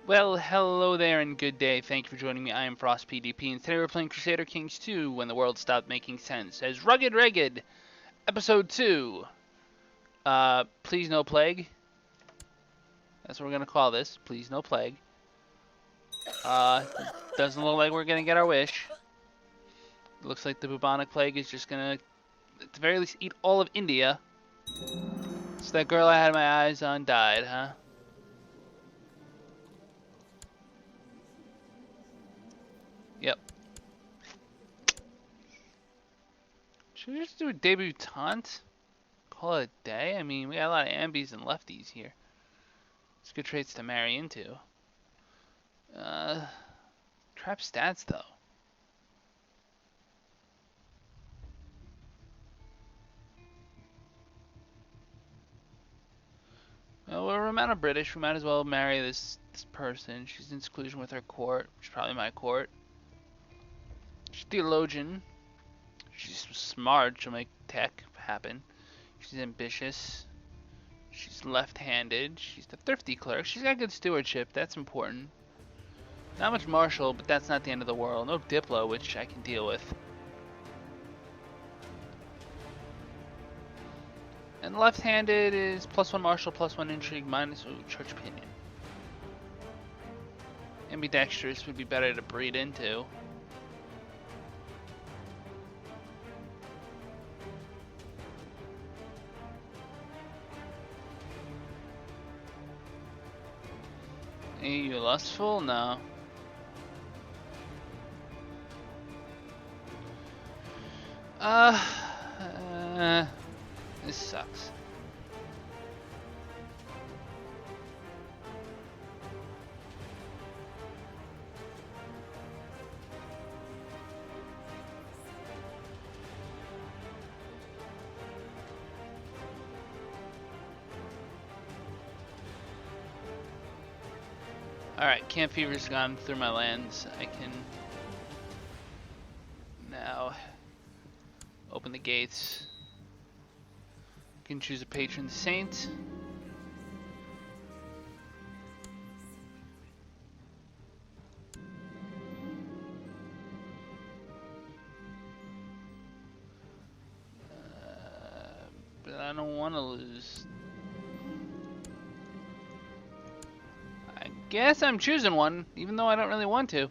Well, hello there and good day. Thank you for joining me. I am Frost PDP, and today we're playing Crusader Kings 2 when the world stopped making sense as Rheged, Episode 2. Please no plague. That's what we're gonna call this. Please no plague. Doesn't look like we're gonna get our wish. It looks like the bubonic plague is just gonna, at the very least, eat all of India. So that girl I had my eyes on died, huh? Yep. Should we just do a debutante? Call it a day? I mean, we got a lot of ambies and lefties here. It's good traits to marry into. Trap stats, though. Well, we're Romano British. We might as well marry this person. She's in seclusion with her court. She's probably my court. She's a theologian. She's smart. She'll make tech happen. She's ambitious. She's left-handed. She's the thrifty clerk. She's got good stewardship. That's important. Not much martial, but that's not the end of the world. No diplo, which I can deal with. And left-handed is +1 martial, +1 intrigue, -, church opinion. Ambidextrous would be better to breed into. Are you lustful? No. This sucks. Alright, camp fever's gone through my lands. I can now open the gates. I can choose a patron saint. But I don't want to lose. I guess I'm choosing one, even though I don't really want to.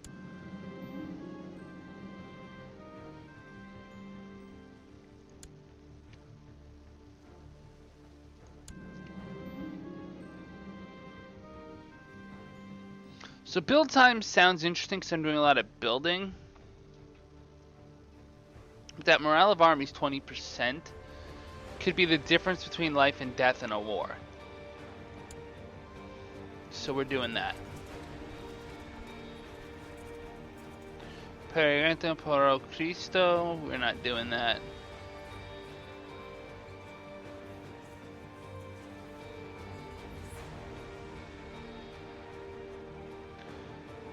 So build time sounds interesting because I'm doing a lot of building. But that morale of armies 20% could be the difference between life and death in a war. So we're doing that. Peregrinum por Cristo, we're not doing that.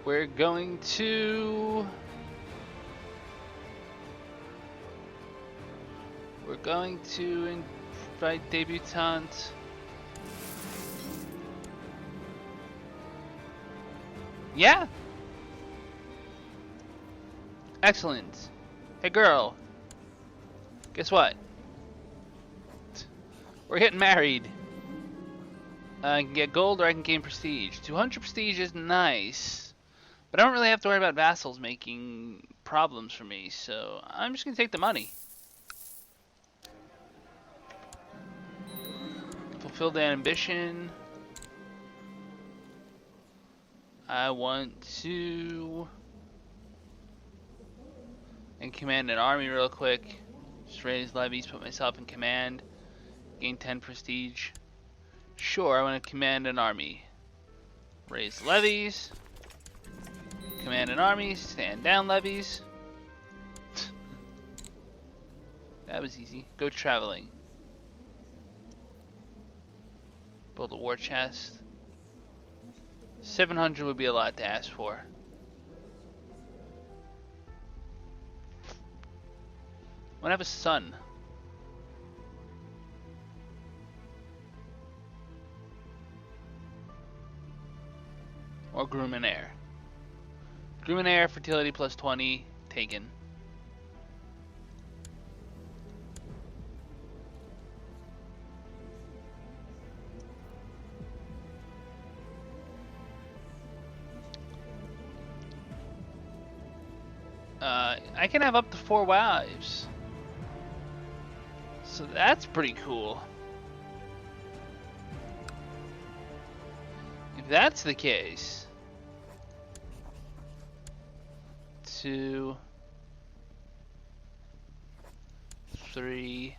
We're going to invite debutante. Yeah. Excellent. Hey girl. Guess what? We're getting married. I can get gold or I can gain prestige. 200 prestige is nice. But I don't really have to worry about vassals making problems for me, so I'm just going to take the money. Fulfill the ambition. I want to command an army real quick. Just raise levies, put myself in command. Gain 10 prestige. Sure, I want to command an army. Raise levies. Command an army, stand down levies. That was easy. Go traveling. Build a war chest. 700 would be a lot to ask for. I want to have a son. or groom and heir. Groom and heir, fertility plus 20, taken. I can have up to 4 wives. So that's pretty cool. If that's the case, 2, 3,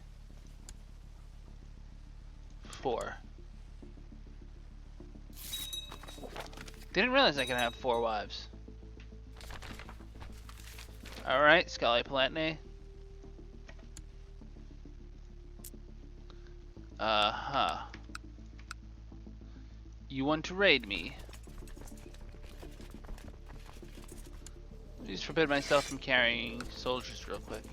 4. Didn't realize I could have 4 wives. Alright, Scali Palatine. You want to raid me? Please forbid myself from carrying soldiers real quick.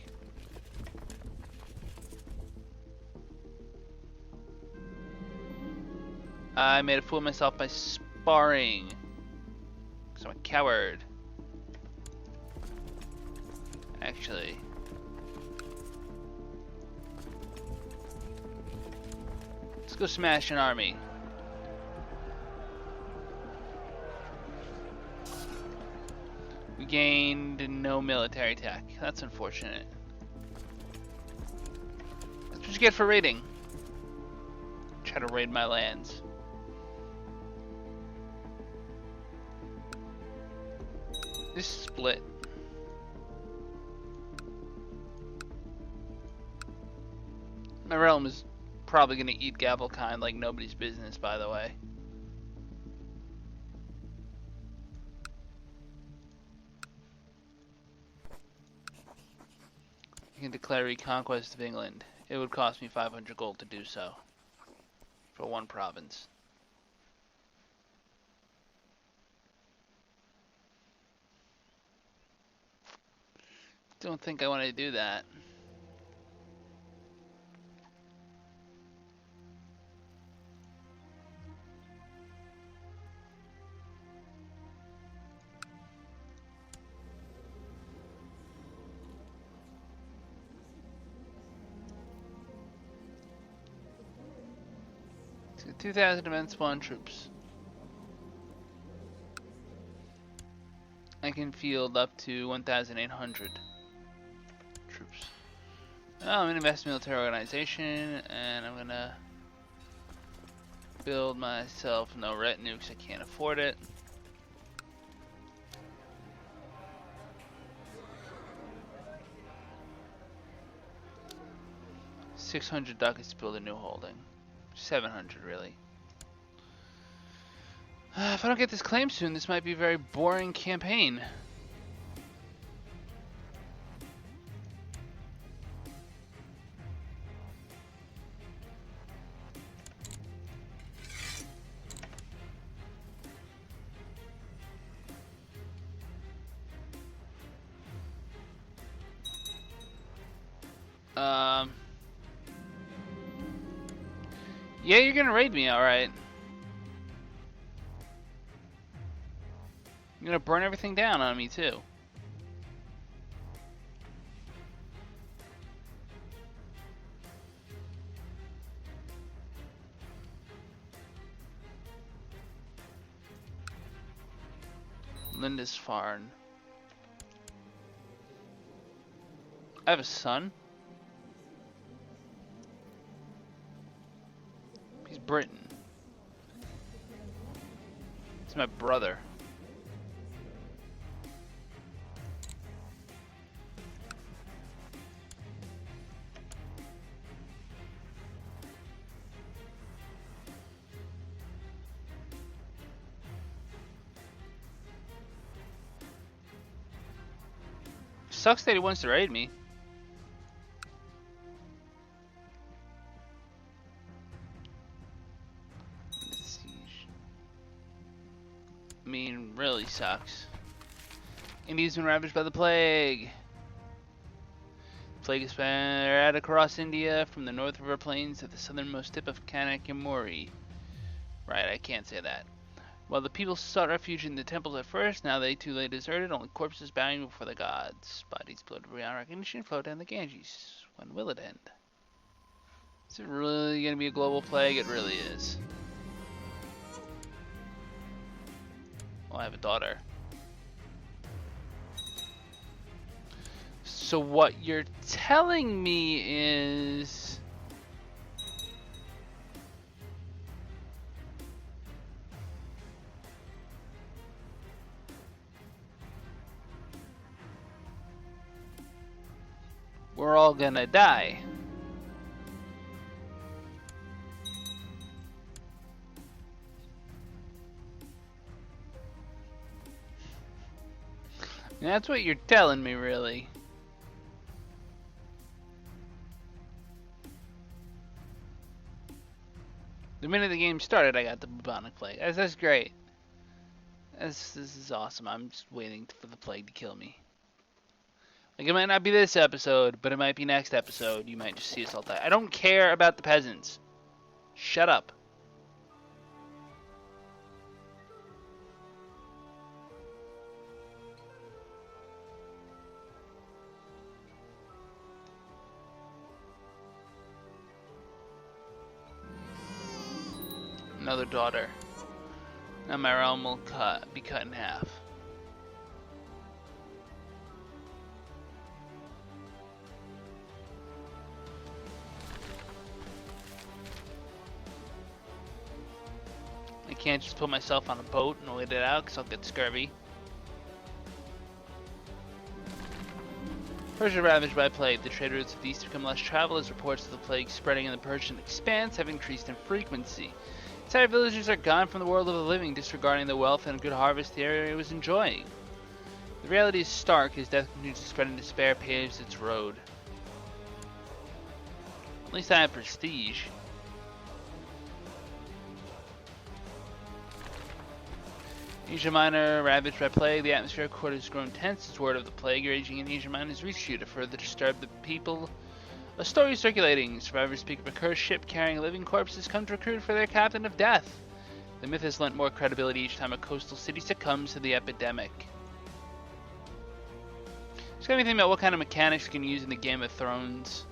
I made a fool of myself by sparring. Because I'm a coward. Actually. Let's go smash an army. We gained no military tech. That's unfortunate. That's what you get for raiding. Try to raid my lands. This split. My realm is probably going to eat Gavelkind like nobody's business, by the way. I can declare reconquest of England. It would cost me 500 gold to do so. For one province. Don't think I want to do that. So 2,000 immense spawn troops. I can field up to 1,800 troops. Oh, I'm gonna invest in military organization, and I'm gonna build myself no retinue because I can't afford it. $600 ducats to build a new holding. 700 really. If I don't get this claim soon, this might be a very boring campaign. Yeah, you're gonna raid me, alright. You're gonna burn everything down on me, too. Lindisfarne. I have a son. He's Britain. He's my brother. Sucks that he wants to raid me. I mean, really sucks. India's been ravaged by the plague. Plague is spread across India from the North River Plains to the southernmost tip of Kanyakumari. Right, I can't say that. While the people sought refuge in the temples at first, now they too lay deserted, only corpses bowing before the gods. Bodies bloated beyond recognition float down the Ganges. When will it end? Is it really going to be a global plague? It really is. Oh, I have a daughter. So what you're telling me is... we're all gonna die. That's what you're telling me, really. The minute the game started, I got the bubonic plague. That's great. This is awesome. I'm just waiting for the plague to kill me. Like, it might not be this episode, but it might be next episode. You might just see us all die. I don't care about the peasants. Shut up. Another daughter. Now my realm will be cut in half. I can't just put myself on a boat and wait it out because I'll get scurvy. Persia ravaged by plague. The trade routes of the east become less traveled as reports of the plague spreading in the Persian expanse have increased in frequency. Entire villages are gone from the world of the living, disregarding the wealth and good harvest the area was enjoying. The reality is stark as death continues to spread and despair paves its road. At least I have prestige. Asia Minor ravaged by plague. The atmospheric court has grown tense as word of the plague raging in Asia Minor is reached you to further disturb the people. A story is circulating. Survivors speak of a cursed ship carrying living corpses come to recruit for their captain of death. The myth has lent more credibility each time a coastal city succumbs to the epidemic. Just got me thinking about what kind of mechanics you can use in the Game of Thrones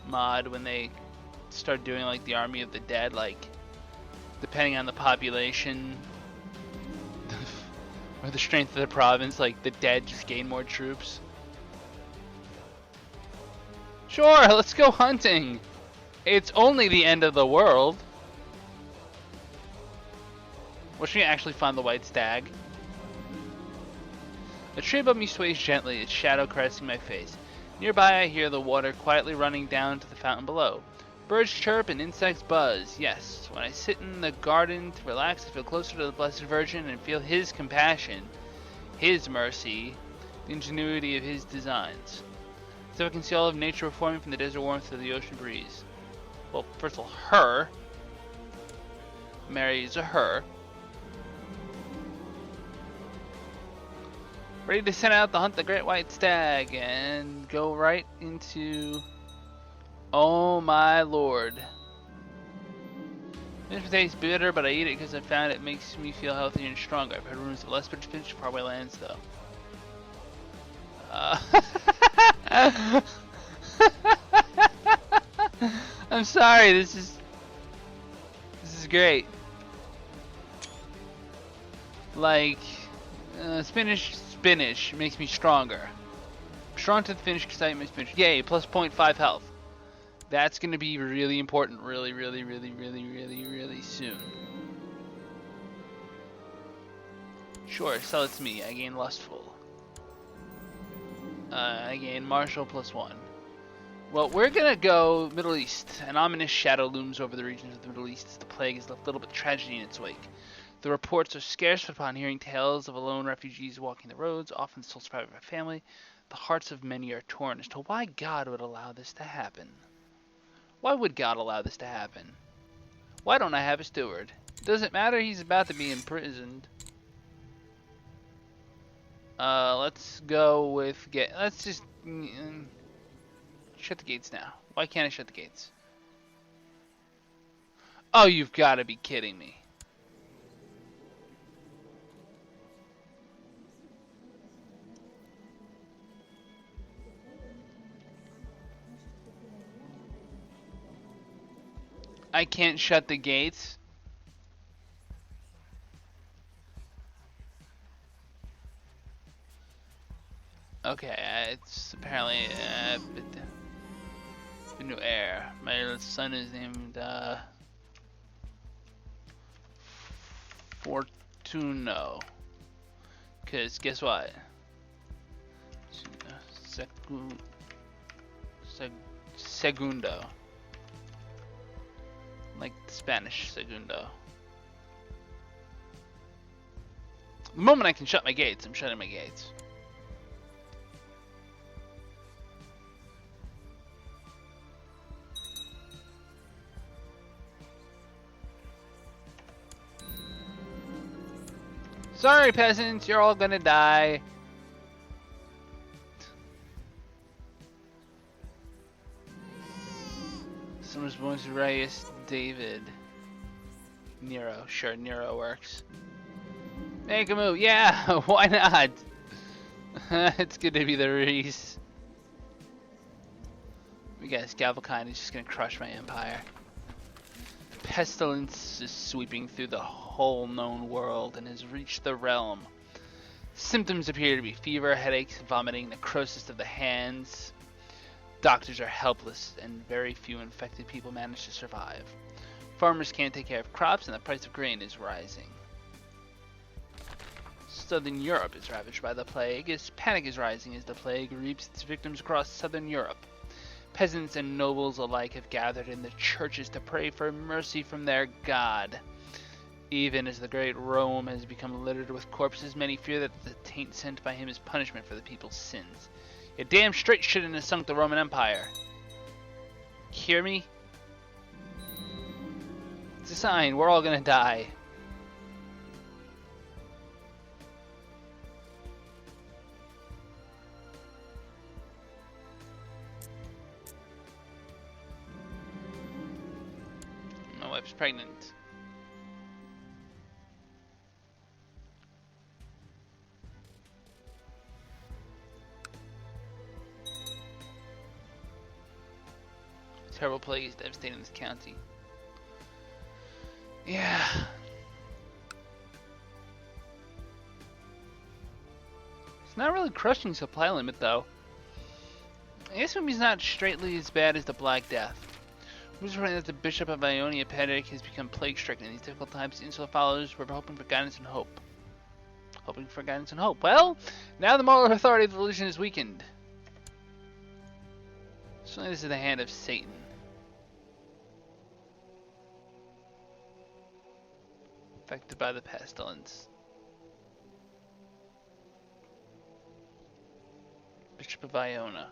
mod when they start doing like the Army of the Dead, like depending on the population or the strength of the province, like the dead just gain more troops. Sure, let's go hunting. It's only the end of the world. Well, should we actually find the white stag? A tree above me sways gently, its shadow caressing my face. Nearby I hear the water quietly running down to the fountain below. Birds chirp and insects buzz. Yes, when I sit in the garden to relax, I feel closer to the Blessed Virgin and feel His compassion, His mercy, the ingenuity of His designs. So I can see all of nature reforming from the desert warmth to the ocean breeze. Well, first of all, her. Mary is a her. Ready to send out to hunt the great white stag and go right into... Oh my lord. Fish tastes bitter, but I eat it because I found it makes me feel healthier and stronger. I've heard rumors of less bitter fish faraway lands though. I'm sorry, this is great. Like, spinach makes me stronger. Strong to the finish because I eat my spinach. Yay, plus 0.5 health. That's gonna be really important really soon. Sure, sell it to me. I gain lustful. I gain martial +1. Well, we're gonna go Middle East. An ominous shadow looms over the regions of the Middle East as the plague has left little but tragedy in its wake. The reports are scarce, but upon hearing tales of lone refugees walking the roads, often the sole survivor of a family, the hearts of many are torn as to why God would allow this to happen. Why would God allow this to happen? Why don't I have a steward? Doesn't matter, he's about to be imprisoned. Let's go with let's just shut the gates now. Why can't I shut the gates? Oh, you've got to be kidding me. I can't shut the gates. Okay, it's apparently the new heir. My son is named Fortuno. Cause guess what? Segundo. Like Spanish segundo. The moment I can shut my gates, I'm shutting my gates. Sorry, peasants, you're all gonna die. Someone's born to Reyes David. Nero, sure, Nero works. Make a move, yeah, why not? It's good to be the Reese. We got Scavalcine, he's just gonna crush my empire. Pestilence is sweeping through the whole known world and has reached the realm. Symptoms appear to be fever, headaches, vomiting, necrosis of the hands. Doctors are helpless, and very few infected people manage to survive. Farmers can't take care of crops, and the price of grain is rising. Southern Europe is ravaged by the plague, as panic is rising as the plague reaps its victims across southern Europe. Peasants and nobles alike have gathered in the churches to pray for mercy from their god. Even as the great Rome has become littered with corpses, many fear that the taint sent by him is punishment for the people's sins. You damn straight shouldn't have sunk the Roman Empire. Hear me? It's a sign, we're all gonna die. My wife's pregnant. Terrible plague is devastating this county. Yeah. It's not really crushing supply limit though. I guess maybe it's not straightly as bad as the Black Death. Who's reporting that the Bishop of Ionia Pedic has become plague-stricken in these difficult times? Insular followers were hoping for guidance and hope. Hoping for guidance and hope. Well, now the moral authority of the religion is weakened. Certainly this is the hand of Satan. Affected by the pestilence. Bishop of Iona.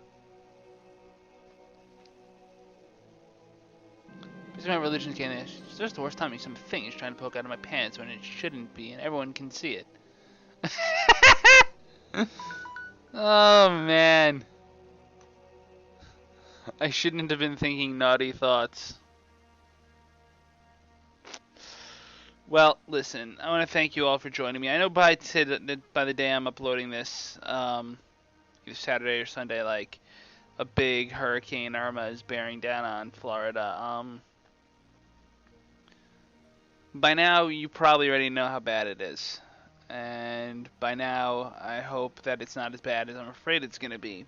Because my religion's getting it's just the worst time some thing is trying to poke out of my pants when it shouldn't be, and everyone can see it. Oh man. I shouldn't have been thinking naughty thoughts. Well, listen, I want to thank you all for joining me. I know by the day I'm uploading this, either Saturday or Sunday, like, a big Hurricane Irma is bearing down on Florida. By now, you probably already know how bad it is. And by now, I hope that it's not as bad as I'm afraid it's going to be.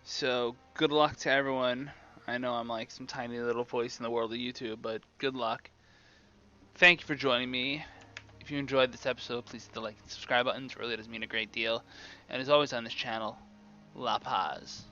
So, good luck to everyone. I know I'm like some tiny little voice in the world of YouTube, but good luck. Thank you for joining me. If you enjoyed this episode, please hit the like and subscribe buttons. It really does mean a great deal. And as always on this channel, La Paz.